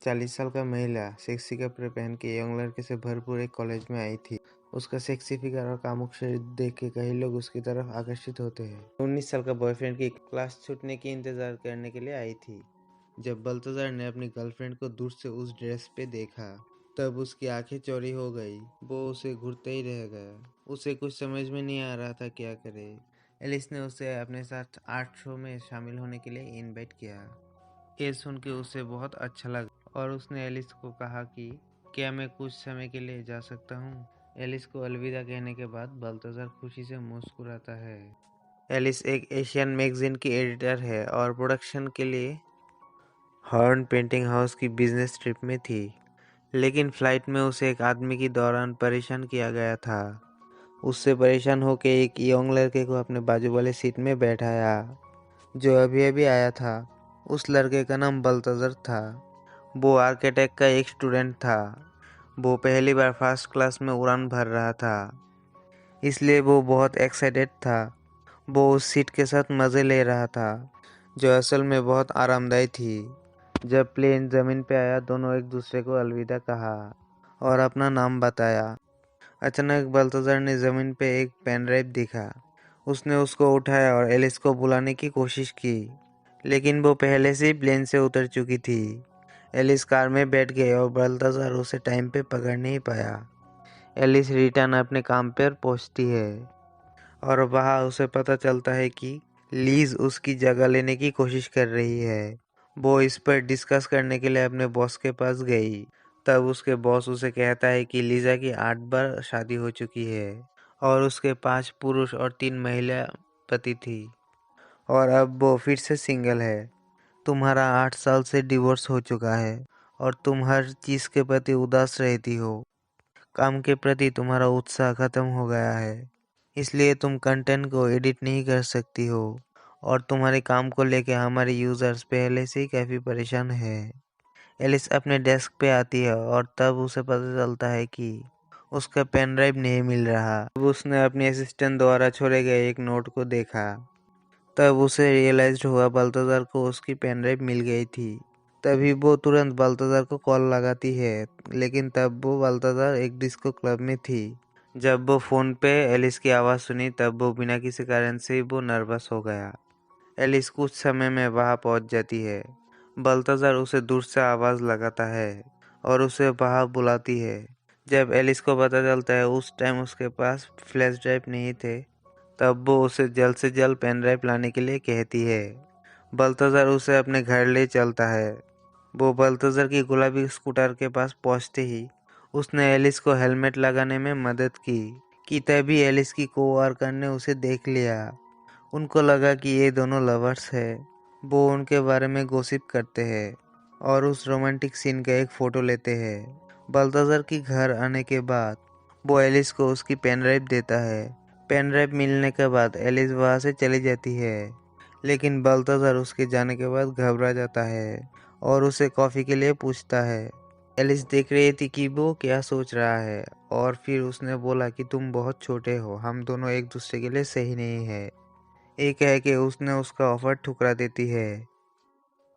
40 साल का महिला सेक्सी कपड़े पहन के यंग लड़के से भरपूर एक कॉलेज में आई थी। उसका सेक्सी फिगर और कामुक शरीर देख के कई लोग उसकी तरफ आकर्षित होते हैं। 19 साल का बॉयफ्रेंड की क्लास छूटने की इंतजार करने के लिए आई थी। जब बल्तजार ने अपनी गर्लफ्रेंड को दूर से उस ड्रेस पे देखा, तब उसकी आंखें चौड़ी हो गई। वो उसे घूरते ही रह गया। उसे कुछ समझ में नहीं आ रहा था क्या करे। एलिस ने उसे अपने साथ आर्ट शो में शामिल होने के लिए इनवाइट किया। ये सुन के उसे बहुत अच्छा लगा और उसने एलिस को कहा कि क्या मैं कुछ समय के लिए जा सकता हूँ। एलिस को अलविदा कहने के बाद बल्तजार खुशी से मुस्कुराता है। एलिस एक एशियन मैगजीन की एडिटर है और प्रोडक्शन के लिए हॉर्न पेंटिंग हाउस की बिजनेस ट्रिप में थी। लेकिन फ्लाइट में उसे एक आदमी के दौरान परेशान किया गया था। उससे परेशान होकर एक यंग लड़के को अपने बाजू वाले सीट में बैठाया, जो अभी अभी आया था। उस लड़के का नाम बल्तजर था। वो आर्किटेक्ट का एक स्टूडेंट था। वो पहली बार फर्स्ट क्लास में उड़ान भर रहा था, इसलिए वो बहुत एक्साइटेड था। वो उस सीट के साथ मज़े ले रहा था, जो असल में बहुत आरामदायी थी। जब प्लेन ज़मीन पे आया, दोनों एक दूसरे को अलविदा कहा और अपना नाम बताया। अचानक बल्तजार ने ज़मीन पे एक पेन ड्राइव देखा। उसने उसको उठाया और एलिस को बुलाने की कोशिश की, लेकिन वो पहले से ही प्लेन से उतर चुकी थी। एलिस कार में बैठ गई और बल्तजार उसे टाइम पे पकड़ नहीं पाया। एलिस रिटर्न अपने काम पर पहुंचती है और वहाँ उसे पता चलता है कि लीज उसकी जगह लेने की कोशिश कर रही है। वो इस पर डिस्कस करने के लिए अपने बॉस के पास गई। तब उसके बॉस उसे कहता है कि लीजा की 8 बार शादी हो चुकी है और उसके 5 पुरुष और 3 महिला पति थी, और अब वो फिर से सिंगल है। तुम्हारा 8 साल से डिवोर्स हो चुका है और तुम हर चीज़ के प्रति उदास रहती हो। काम के प्रति तुम्हारा उत्साह खत्म हो गया है, इसलिए तुम कंटेंट को एडिट नहीं कर सकती हो, और तुम्हारे काम को लेकर हमारे यूजर्स पहले से ही काफ़ी परेशान है। एलिस अपने डेस्क पे आती है और तब उसे पता चलता है कि उसका पेन ड्राइव नहीं मिल रहा। तब उसने अपने असिस्टेंट द्वारा छोड़े गए एक नोट को देखा। तब उसे रियलाइज हुआ बल्तजार को उसकी पेन ड्राइव मिल गई थी। तभी वो तुरंत बल्तजार को कॉल लगाती है, लेकिन तब वो बल्तजार एक डिस्को क्लब में थी। जब वो फ़ोन पे एलिस की आवाज़ सुनी, तब वो बिना किसी कारण से वो नर्वस हो गया। एलिस कुछ समय में वहाँ पहुँच जाती है। बल्तजार उसे दूर से आवाज़ लगाता है और उसे वहाँ बुलाती है। जब एलिस को पता चलता है उस टाइम उसके पास फ्लैश ड्राइव नहीं थे, तब वो उसे जल्द से जल्द पेन ड्राइव लाने के लिए कहती है। बल्तजार उसे अपने घर ले चलता है। वो बल्तजार की गुलाबी स्कूटर के पास पहुंचते ही उसने एलिस को हेलमेट लगाने में मदद की तभी एलिस की कोवर्कर ने उसे देख लिया। उनको लगा कि ये दोनों लवर्स है। वो उनके बारे में गॉसिप करते हैं और उस रोमांटिक सीन का एक फ़ोटो लेते हैं। बल्तजार की घर आने के बाद वो एलिस को उसकी पेन ड्राइव देता है। पेन ड्राइव मिलने के बाद एलिस वहाँ से चली जाती है, लेकिन बल्तजार उसके जाने के बाद घबरा जाता है और उसे कॉफ़ी के लिए पूछता है। एलिस देख रही थी कि वो क्या सोच रहा है, और फिर उसने बोला कि तुम बहुत छोटे हो, हम दोनों एक दूसरे के लिए सही नहीं है। ये कह के उसने उसका ऑफर ठुकरा देती है।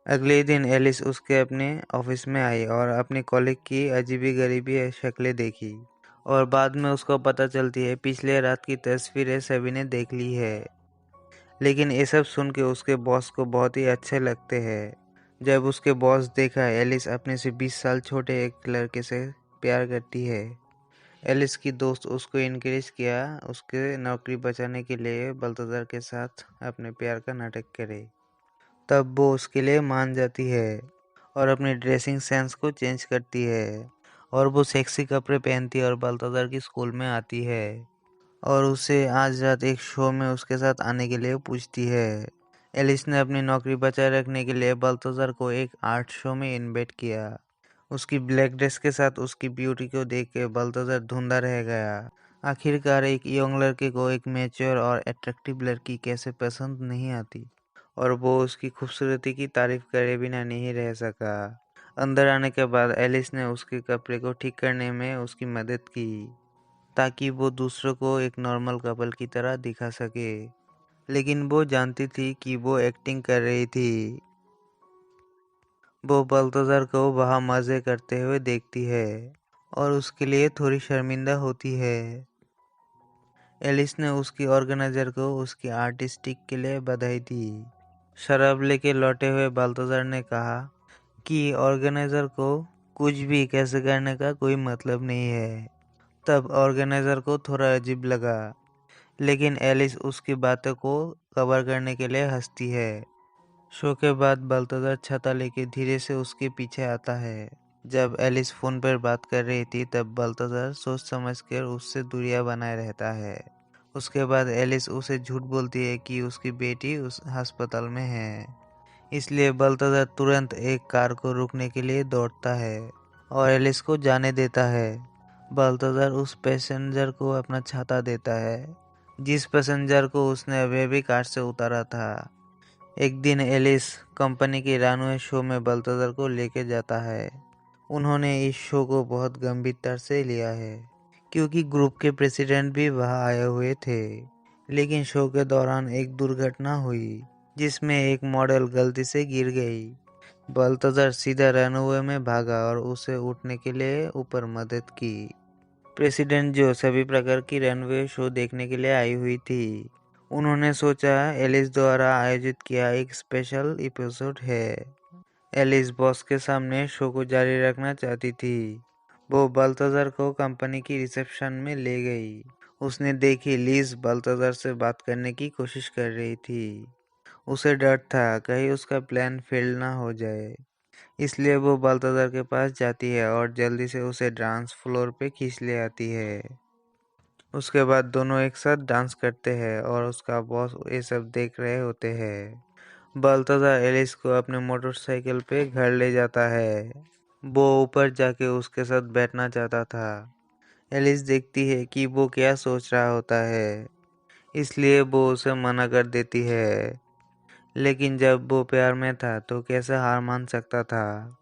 अगले दिन एलिस उसके अपने ऑफिस में आई और अपने कॉलीग की अजीबी गरीबी शक्लें देखी, और बाद में उसको पता चलती है पिछले रात की तस्वीरें सभी ने देख ली है। लेकिन ये सब सुन के उसके बॉस को बहुत ही अच्छे लगते हैं। जब उसके बॉस देखा एलिस अपने से 20 साल छोटे एक लड़के से प्यार करती है, एलिस की दोस्त उसको इनकरेज किया उसके नौकरी बचाने के लिए बल्तजार के साथ अपने प्यार का नाटक करे। तब वो उसके लिए मान जाती है और अपनी ड्रेसिंग सेंस को चेंज करती है, और वो सेक्सी कपड़े पहनती है और बल्तजार की स्कूल में आती है और उसे आज रात एक शो में उसके साथ आने के लिए पूछती है। एलिस ने अपनी नौकरी बचाए रखने के लिए बल्तजार को एक आर्ट शो में इनवाइट किया। उसकी ब्लैक ड्रेस के साथ उसकी ब्यूटी को देख के बल्तजार धुंधा रह गया। आखिरकार एक यंग लड़के को एक मैच्योर और अट्रैक्टिव लड़की कैसे पसंद नहीं आती, और वो उसकी खूबसूरती की तारीफ करे बिना नहीं रह सका। अंदर आने के बाद एलिस ने उसके कपड़े को ठीक करने में उसकी मदद की, ताकि वो दूसरों को एक नॉर्मल कपल की तरह दिखा सके। लेकिन वो जानती थी कि वो एक्टिंग कर रही थी। वो बाल्थाजार को वहाँ मज़े करते हुए देखती है और उसके लिए थोड़ी शर्मिंदा होती है। एलिस ने उसकी ऑर्गेनाइजर को उसकी आर्टिस्टिक के लिए बधाई दी। शराब लेके लौटे हुए बाल्थाजार ने कहा कि ऑर्गेनाइजर को कुछ भी कैसे करने का कोई मतलब नहीं है। तब ऑर्गेनाइजर को थोड़ा अजीब लगा, लेकिन एलिस उसकी बातों को कवर करने के लिए हंसती है। शो के बाद बाल्थाजार छाता लेके धीरे से उसके पीछे आता है। जब एलिस फोन पर बात कर रही थी तब बाल्थाजार सोच समझकर उससे दूरियां बनाए रहता है। उसके बाद एलिस उसे झूठ बोलती है कि उसकी बेटी उस अस्पताल में है। इसलिए बाल्थाजार तुरंत एक कार को रोकने के लिए दौड़ता है और एलिस को जाने देता है। बाल्थाजार उस पैसेंजर को अपना छाता देता है, जिस पैसेंजर को उसने अभी अभी कार से उतारा था। एक दिन एलिस कंपनी के रनवे शो में बाल्थाजार को लेके जाता है। उन्होंने इस शो को बहुत गंभीरता से लिया है, क्योंकि ग्रुप के प्रेसिडेंट भी वहां आए हुए थे। लेकिन शो के दौरान एक दुर्घटना हुई, जिसमें एक मॉडल गलती से गिर गई। बाल्थाजार सीधा रनवे में भागा और उसे उठने के लिए ऊपर मदद की। प्रेसिडेंट जो सभी प्रकार की रनवे शो देखने के लिए आई हुई थी, उन्होंने सोचा एलिस द्वारा आयोजित किया एक स्पेशल एपिसोड है। एलिस बॉस के सामने शो को जारी रखना चाहती थी। वो बाल्थाजार को कंपनी की रिसेप्शन में ले गई। उसने देखी लिज बाल्थाजार से बात करने की कोशिश कर रही थी। उसे डर था कहीं उसका प्लान फेल ना हो जाए, इसलिए वो बाल्थाजार के पास जाती है और जल्दी से उसे डांस फ्लोर पे खींच ले आती है। उसके बाद दोनों एक साथ डांस करते हैं और उसका बॉस ये सब देख रहे होते हैं। बाल्थाजार एलिस को अपने मोटरसाइकिल पे घर ले जाता है। वो ऊपर जाके उसके साथ बैठना चाहता था। एलिस देखती है कि वो क्या सोच रहा होता है, इसलिए वो उसे मना कर देती है। लेकिन जब वो प्यार में था तो कैसे हार मान सकता था।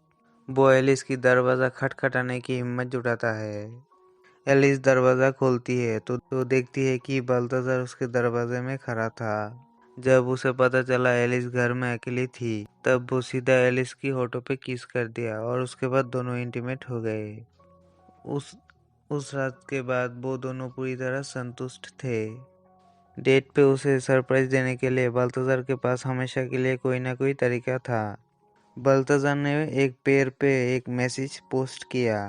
वो एलिस की दरवाज़ा खटखटाने की हिम्मत जुटाता है। एलिस दरवाज़ा खोलती है तो देखती है कि बाल्थाजार उसके दरवाजे में खड़ा था। जब उसे पता चला एलिस घर में अकेली थी, तब वो सीधा एलिस की होठों पे किस कर दिया और उसके बाद दोनों इंटीमेट हो गए। उस उस रात के बाद वो दोनों पूरी तरह संतुष्ट थे। डेट पे उसे सरप्राइज देने के लिए बाल्थाजार के पास हमेशा के लिए कोई ना कोई तरीका था। बाल्थाजार ने एक पेड़ पे एक मैसेज पोस्ट किया।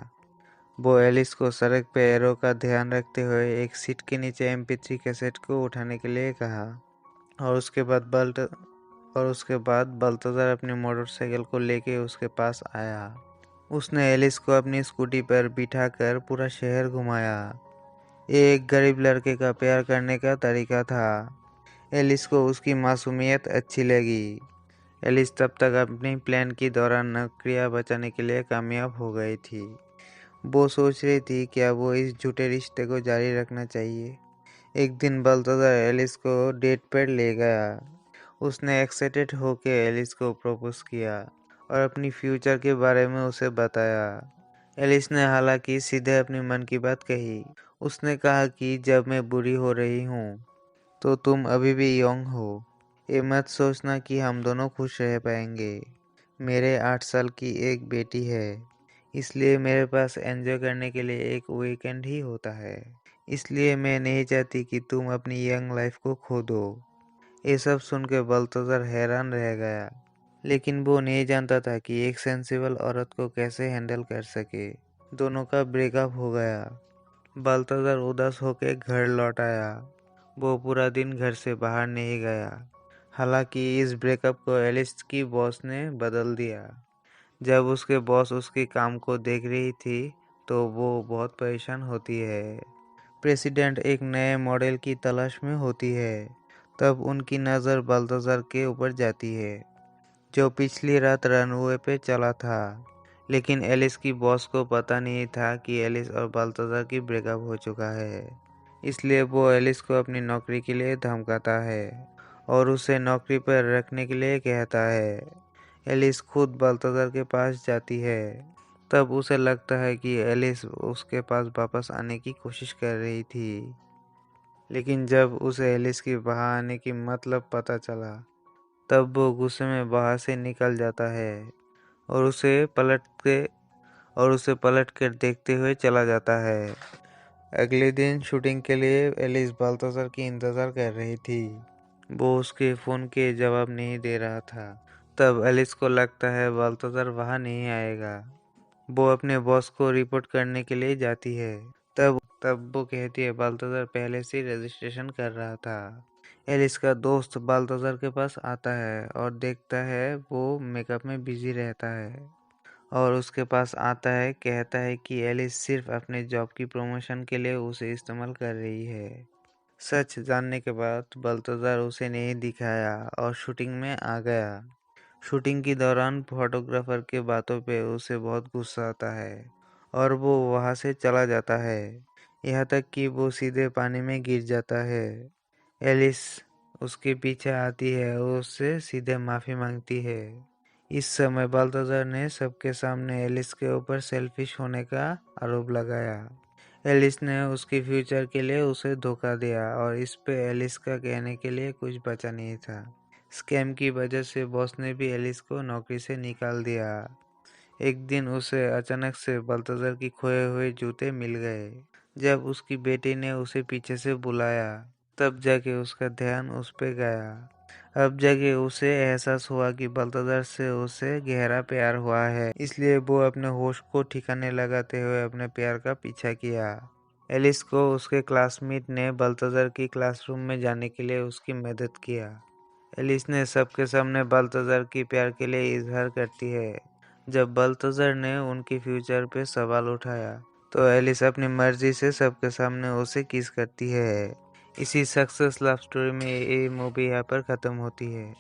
वो एलिस को सड़क पे एरो का ध्यान रखते हुए एक सीट के नीचे MP3 कैसेट को उठाने के लिए कहा। और उसके बाद बाल्थाजार अपनी मोटरसाइकिल को लेके उसके पास आया। उसने एलिस को अपनी स्कूटी पर बिठाकर पूरा शहर घुमाया। ये एक गरीब लड़के का प्यार करने का तरीका था। एलिस को उसकी मासूमियत अच्छी लगी। एलिस तब तक अपनी प्लान के दौरान नौकरियां बचाने के लिए कामयाब हो गई थी। वो सोच रही थी क्या वो इस झूठे रिश्ते को जारी रखना चाहिए। एक दिन बाल्थाजार एलिस को डेट पर ले गया। उसने एक्साइटेड होकर एलिस को प्रपोज किया और अपनी फ्यूचर के बारे में उसे बताया। एलिस ने हालांकि सीधे अपने मन की बात कही। उसने कहा कि जब मैं बुरी हो रही हूँ तो तुम अभी भी यंग हो। ये मत सोचना कि हम दोनों खुश रह पाएंगे। मेरे 8 साल की एक बेटी है, इसलिए मेरे पास एंजॉय करने के लिए एक वीकेंड ही होता है। इसलिए मैं नहीं चाहती कि तुम अपनी यंग लाइफ को खो दो। ये सब सुन के बाल्थाजार हैरान रह गया, लेकिन वो नहीं जानता था कि एक सेंसिबल औरत को कैसे हैंडल कर सके। दोनों का ब्रेकअप हो गया। बाल्थाजार उदास होकर घर लौट आया। वो पूरा दिन घर से बाहर नहीं गया। हालांकि इस ब्रेकअप को एलिस की बॉस ने बदल दिया। जब उसके बॉस उसके काम को देख रही थी तो वो बहुत परेशान होती है। प्रेसिडेंट एक नए मॉडल की तलाश में होती है। तब उनकी नज़र बाल्थाजार के ऊपर जाती है, जो पिछली रात रनवे पे चला था। लेकिन एलिस की बॉस को पता नहीं था कि एलिस और बाल्थाजार की ब्रेकअप हो चुका है। इसलिए वो एलिस को अपनी नौकरी के लिए धमकाता है और उसे नौकरी पर रखने के लिए कहता है। एलिस खुद बाल्थाजार के पास जाती है। तब उसे लगता है कि एलिस उसके पास वापस आने की कोशिश कर रही थी। लेकिन जब उसे एलिस की वहाँ आने की मतलब पता चला, तब वो गुस्से में बाहर से निकल जाता है और उसे पलट कर देखते हुए चला जाता है। अगले दिन शूटिंग के लिए एलिस बाल्थाज़ार की इंतज़ार कर रही थी। वो उसके फ़ोन के जवाब नहीं दे रहा था। तब एलिस को लगता है बाल्थाज़ार वहाँ नहीं आएगा। वो अपने बॉस को रिपोर्ट करने के लिए जाती है। तब वो कहती है बाल्थाज़ार पहले से रजिस्ट्रेशन कर रहा था। एलिस का दोस्त बाल्थाज़ार के पास आता है और देखता है वो मेकअप में बिजी रहता है और उसके पास आता है, कहता है कि एलिस सिर्फ अपने जॉब की प्रमोशन के लिए उसे इस्तेमाल कर रही है। सच जानने के बाद बाल्थाज़ार उसे नहीं दिखाया और शूटिंग में आ गया। शूटिंग के दौरान फोटोग्राफर के बातों पे उसे बहुत गुस्सा आता है और वो वहाँ से चला जाता है, यहाँ तक कि वो सीधे पानी में गिर जाता है। एलिस उसके पीछे आती है और उससे सीधे माफ़ी मांगती है। इस समय बाल्थाज़ार ने सबके सामने एलिस के ऊपर सेल्फिश होने का आरोप लगाया। एलिस ने उसके फ्यूचर के लिए उसे धोखा दिया और इस पे एलिस का कहने के लिए कुछ बचा नहीं था। स्कैम की वजह से बॉस ने भी एलिस को नौकरी से निकाल दिया। एक दिन उसे अचानक से बाल्थाज़ार की खोए हुए जूते मिल गए। जब उसकी बेटी ने उसे पीछे से बुलाया, तब जाके उसका ध्यान उस पे गया। अब जाके उसे एहसास हुआ कि बाल्थाज़ार से उसे गहरा प्यार हुआ है, इसलिए वो अपने होश को ठिकाने लगाते हुए अपने प्यार का पीछा किया। एलिस को उसके क्लासमेट ने बाल्थाज़ार की क्लासरूम में जाने के लिए उसकी मदद किया। एलिस ने सबके सामने बाल्थाज़ार की प्यार के लिए इजहार करती है। जब बाल्थाज़ार ने उनके फ्यूचर पे सवाल उठाया, तो एलिस अपनी मर्जी से सबके सामने उसे किस करती है। इसी सक्सेस लव स्टोरी में ये मूवी यहाँ पर ख़त्म होती है।